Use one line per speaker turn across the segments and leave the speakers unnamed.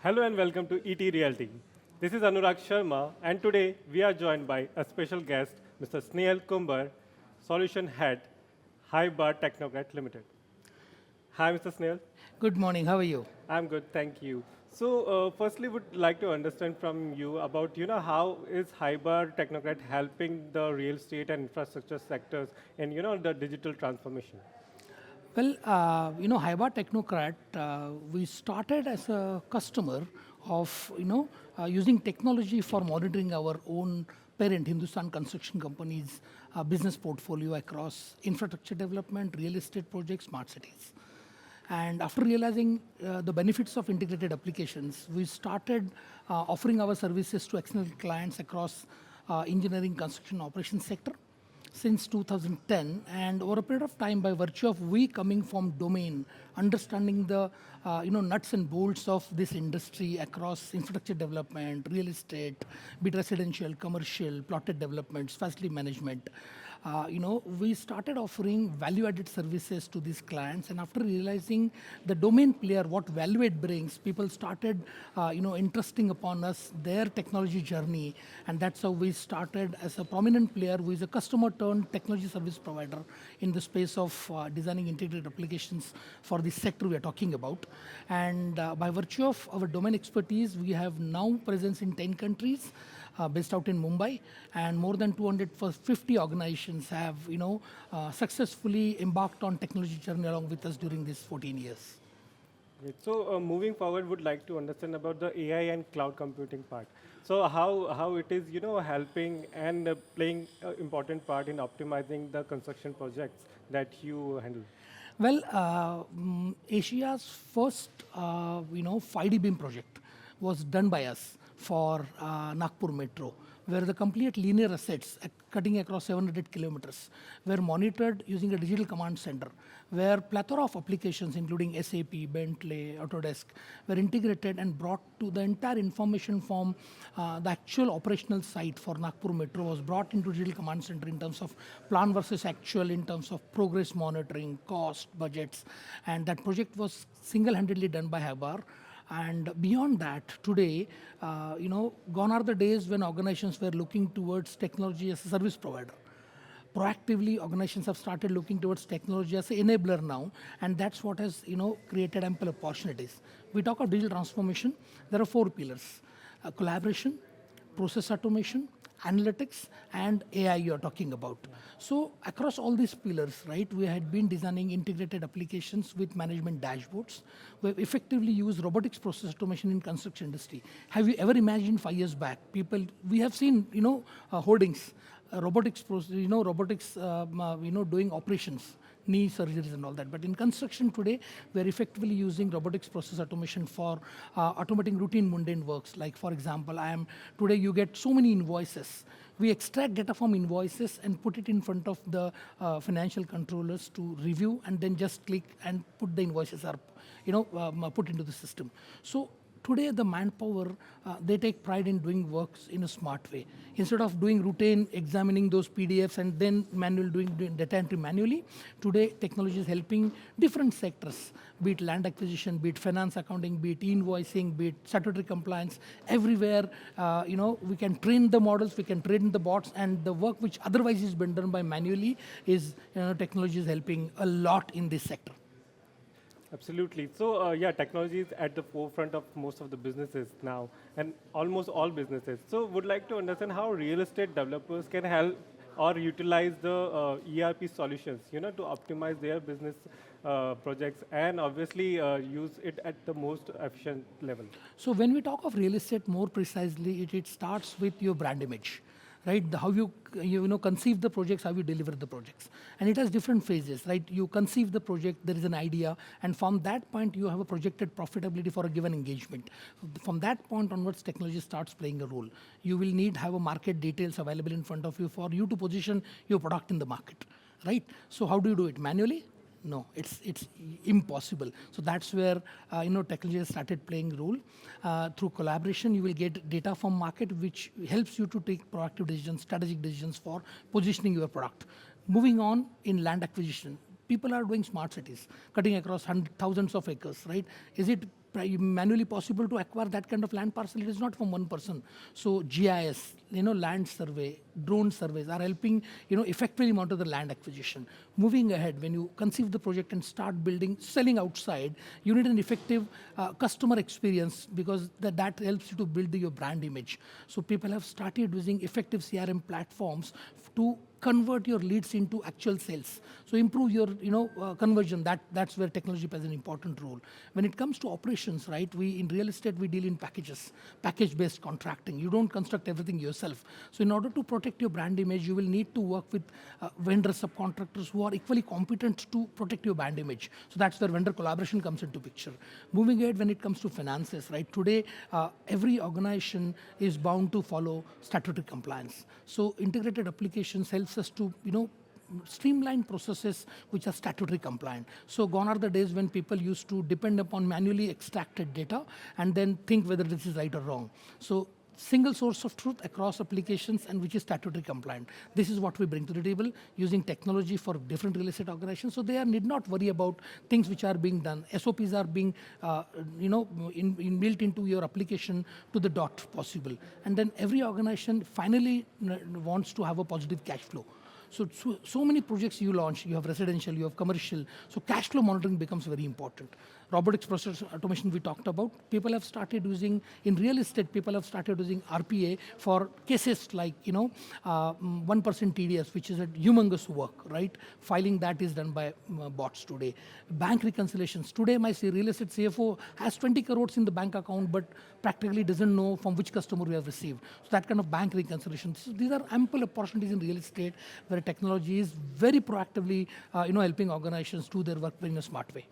Hello and welcome to ETRealty. This is Anurag Sharma, and today we are joined by a special guest, Mr. Snehal Kumbhar, Solution Head, Highbar Technocrat Limited. Hi, Mr. Snehal.
Good morning. How are you?
I'm good, thank you. So, firstly, would like to understand from you about, how is Highbar Technocrat helping the real estate and infrastructure sectors in, the digital transformation?
Well, Highbar Technocrat, we started as a customer of, using technology for monitoring our own parent Hindustan Construction Company's business portfolio across infrastructure development, real estate projects, smart cities. And after realizing the benefits of integrated applications, we started offering our services to external clients across engineering, construction, operations sector since 2010. And over a period of time, by virtue of we coming from domain, understanding the nuts and bolts of this industry across infrastructure development, real estate, be it residential, commercial, plotted developments, facility management, we started offering value-added services to these clients. And after realizing the domain player, what value it brings, people started, interesting upon us their technology journey. And that's how we started as a prominent player who is a customer turned technology service provider in the space of designing integrated applications for the sector we are talking about. And by virtue of our domain expertise, we have now presence in 10 countries. Based out in Mumbai, and more than 250 organizations have, successfully embarked on technology journey along with us during these 14 years.
Great. So, moving forward, would like to understand about the AI and cloud computing part. So, how it is, helping and playing an important part in optimizing the construction projects that you handle.
Well, Asia's first, 5D beam project was done by us for Nagpur Metro, where the complete linear assets cutting across 700 kilometers were monitored using a digital command center, where plethora of applications including SAP, Bentley, Autodesk were integrated and brought to the entire information from the actual operational site for Nagpur Metro was brought into digital command center in terms of plan versus actual, in terms of progress monitoring, cost, budgets, and that project was single-handedly done by Highbar. And beyond that, today, gone are the days when organizations were looking towards technology as a service provider. Proactively, organizations have started looking towards technology as an enabler now, and that's what has, created ample opportunities. We talk of digital transformation. There are 4 pillars: collaboration, process automation, analytics, and AI you're talking about. So across all these pillars, right, we had been designing integrated applications with management dashboards. We've effectively used robotics process automation in construction industry. Have you ever imagined 5 years back, we have seen, hoardings, robotics process, doing operations, knee surgeries and all that. But in construction today, we're effectively using robotics process automation for automating routine mundane works. Like for example, today you get so many invoices. We extract data from invoices and put it in front of the financial controllers to review, and then just click and put the invoices up, put into the system. So today, the manpower, they take pride in doing works in a smart way. Instead of doing routine, examining those PDFs and then doing data entry manually, today technology is helping different sectors, be it land acquisition, be it finance accounting, be it invoicing, be it statutory compliance. Everywhere, we can train the models, we can train the bots, and the work which otherwise is been done by manually is, technology is helping a lot in this sector.
Absolutely. So, technology is at the forefront of most of the businesses now, and almost all businesses. So, would like to understand how real estate developers can help or utilize the ERP solutions, to optimize their business projects and obviously use it at the most efficient level.
So when we talk of real estate more precisely, it starts with your brand image, right? How you conceive the projects, how you deliver the projects. And it has different phases, right? You conceive the project, there is an idea, and from that point, you have a projected profitability for a given engagement. From that point onwards, technology starts playing a role. You will have a market details available in front of you for you to position your product in the market, right? So how do you do it? Manually? No, it's impossible. So that's where technology has started playing a role. Through collaboration, you will get data from market, which helps you to take proactive decisions, strategic decisions for positioning your product. Moving on in land acquisition, people are doing smart cities, cutting across thousands of acres, right? Is it manually possible to acquire that kind of land parcel. It is not from one person. So GIS, land survey, drone surveys are helping, effectively monitor the land acquisition. Moving ahead, when you conceive the project and start building, selling outside, you need an effective customer experience, because that helps you to build your brand image. So people have started using effective CRM platforms to convert your leads into actual sales. So improve your conversion. That's where technology plays an important role. When it comes to operations, right? We in real estate we deal in packages, package-based contracting. You don't construct everything yourself. So in order to protect your brand image, you will need to work with vendors, subcontractors who are equally competent to protect your brand image. So that's where vendor collaboration comes into picture. Moving ahead, when it comes to finances, right? Today, every organization is bound to follow statutory compliance. So integrated applications helps us to, streamline processes which are statutory compliant. So gone are the days when people used to depend upon manually extracted data and then think whether this is right or wrong. So single source of truth across applications and which is statutory compliant. This is what we bring to the table using technology for different real estate organizations. So they need not worry about things which are being done. SOPs are being, built into your application to the dot possible. And then every organization finally wants to have a positive cash flow. So many projects you launch, you have residential, you have commercial, so cash flow monitoring becomes very important. Robotics process automation we talked about, people have started using, in real estate, people have started using RPA for cases like, 1% TDS, which is a humongous work, right? Filing that is done by bots today. Bank reconciliations. Today, my real estate CFO has 20 crores in the bank account, but practically doesn't know from which customer we have received. So that kind of bank reconciliation. So these are ample opportunities in real estate where technology is very proactively, helping organizations do their work in a smart way.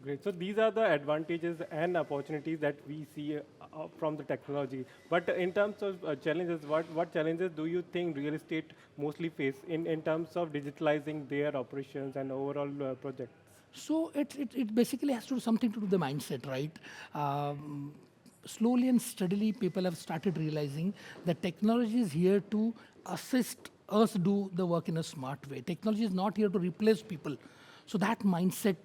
Great. So these are the advantages and opportunities that we see from the technology. But in terms of challenges, what challenges do you think real estate mostly face in terms of digitalizing their operations and overall projects?
So it basically has to do something to do with the mindset, right? Slowly and steadily, people have started realizing that technology is here to assist us do the work in a smart way. Technology is not here to replace people. So that mindset,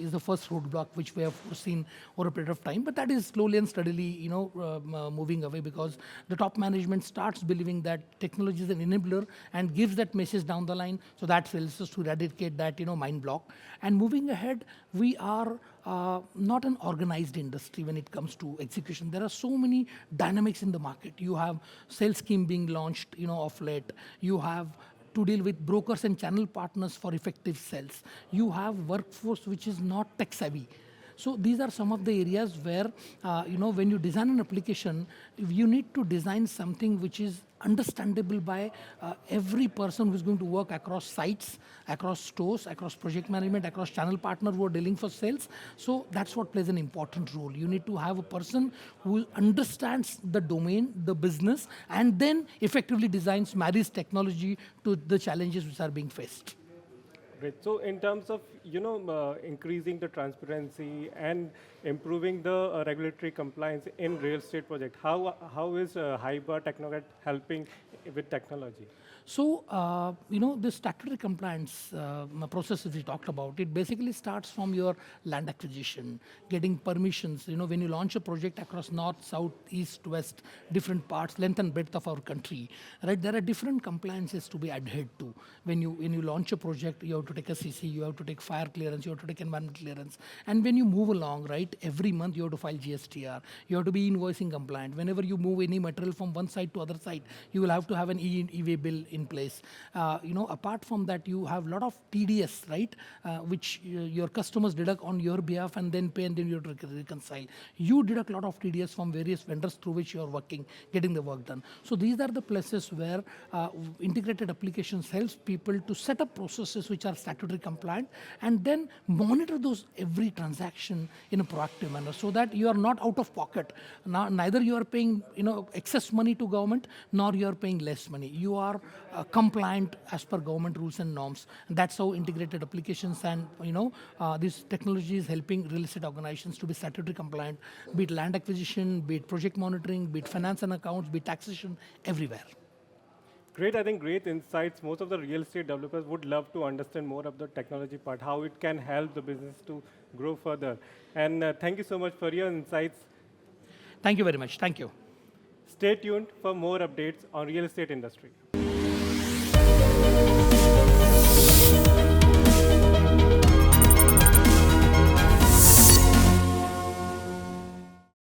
is the first roadblock which we have seen over a period of time. But that is slowly and steadily, moving away, because the top management starts believing that technology is an enabler and gives that message down the line. So that helps us to eradicate that, mind block. And moving ahead, we are not an organized industry when it comes to execution. There are so many dynamics in the market. You have sales scheme being launched, of late. You have to deal with brokers and channel partners for effective sales. You have workforce which is not tech savvy. So these are some of the areas where, when you design an application, you need to design something which is understandable by every person who's going to work across sites, across stores, across project management, across channel partners who are dealing for sales. So that's what plays an important role. You need to have a person who understands the domain, the business, and then effectively designs, marries technology to the challenges which are being faced.
Great. So in terms of, increasing the transparency and improving the regulatory compliance in real estate project, how is Highbar Technocrat helping with technology?
So, the statutory compliance processes we talked about, it basically starts from your land acquisition, getting permissions. When you launch a project across north, south, east, west, different parts, length and breadth of our country, right? There are different compliances to be adhered to. When you launch a project, you have to take a CC, you have to take fire clearance, you have to take environment clearance. And when you move along, right, every month you have to file GSTR, you have to be invoicing compliant. Whenever you move any material from one side to other side, you will have to have an e-way bill in place. Apart from that, you have a lot of TDS, right, which your customers deduct on your behalf and then pay, and then you have to reconcile. You deduct a lot of TDS from various vendors through which you are working, getting the work done. So these are the places where integrated applications helps people to set up processes which are statutory compliant and then monitor those every transaction in a proactive manner, so that you are not out of pocket. Neither you are paying excess money to government, nor you are paying less money. You are compliant as per government rules and norms. And that's how integrated applications and this technology is helping real estate organizations to be statutory compliant, be it land acquisition, be it project monitoring, be it finance and accounts, be it taxation, everywhere.
Great, I think great insights. Most of the real estate developers would love to understand more of the technology part, how it can help the business to grow further. And thank you so much for your insights.
Thank you very much. Thank you.
Stay tuned for more updates on real estate industry.